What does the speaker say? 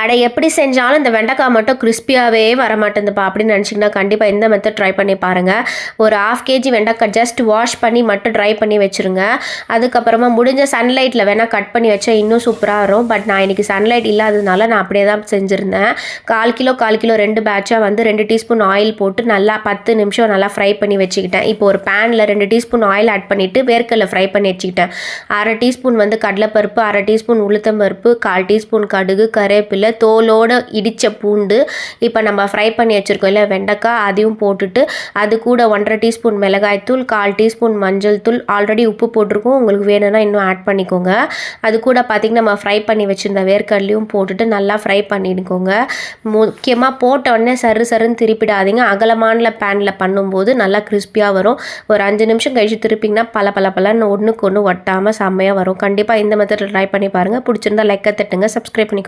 அட எப்படி செஞ்சாலும் இந்த வெண்டைக்காய் மட்டும் கிறிஸ்பியாகவே வர மாட்டேங்குதுப்பா அப்படின்னு நினச்சிங்கன்னா கண்டிப்பாக இந்த மெத்தட் ட்ரை பண்ணி பாருங்கள். ஒரு 1/2 kg வெண்டைக்காய் ஜஸ்ட் வாஷ் பண்ணி மட்டும் ட்ரை பண்ணி வச்சுருங்க. அதுக்கப்புறமா முடிஞ்ச சன்லைட்டில் வேணால் கட் பண்ணி வச்சா இன்னும் சூப்பராக வரும். பட் நான் இன்றைக்கி சன்லைட் இல்லாததுனால நான் அப்படியே தான் செஞ்சுருந்தேன். 1/4 கிலோ 2 பேட்சாக வந்து 2 டீஸ்பூன் ஆயில் போட்டு நல்லா 10 நிமிஷம் நல்லா ஃப்ரை பண்ணி வச்சுக்கிட்டேன். இப்போ ஒரு பேனில் 2 டீஸ்பூன் ஆயில் ஆட் பண்ணிவிட்டு வேர்க்கடலை ஃப்ரை பண்ணி வச்சுக்கிட்டேன். 1/2 டீஸ்பூன் வந்து கடலைப்பருப்பு, 1/2 டீஸ்பூன் உளுத்தம்பருப்பு, 1/4 டீஸ்பூன் கடுகு, கருவேப்பிலை, தோலோடு இடித்த பூண்டு, இப்போ நம்ம ஃப்ரை பண்ணி வச்சுருக்கோம் இல்லை வெண்டைக்காய், அதையும் போட்டுட்டு அது கூட 1/2 டீஸ்பூன் மிளகாய்த்தூள், 1/4 டீஸ்பூன் மஞ்சள் தூள், ஆல்ரெடி உப்பு போட்டிருக்கோம், உங்களுக்கு வேணும்னா இன்னும் ஆட் பண்ணிக்கோங்க. அது கூட பார்த்திங்கன்னா நம்ம ஃப்ரை பண்ணி வச்சுருந்த வேர்க்கடலையும் போட்டுட்டு நல்லா ஃப்ரை பண்ணிக்கோங்க. முக்கியமாக போட்ட உடனே சருன்னு திருப்பிடாதீங்க. அகலமான பேனில் பண்ணும்போது நல்லா கிறிஸ்பியாக வரும். ஒரு 5 நிமிஷம் கழிச்சு திருப்பிங்கன்னா பலன்னு ஒன்றுக்கு ஒன்று ஒட்டாமல் செம்மையாக வரும். கண்டிப்பாக இந்த மெத்தட் ட்ரை பண்ணி பாருங்கள். பிடிச்சிருந்தா லைக்கை தட்டுங்க, சப்ஸ்கிரைப் பண்ணிக்கோங்க.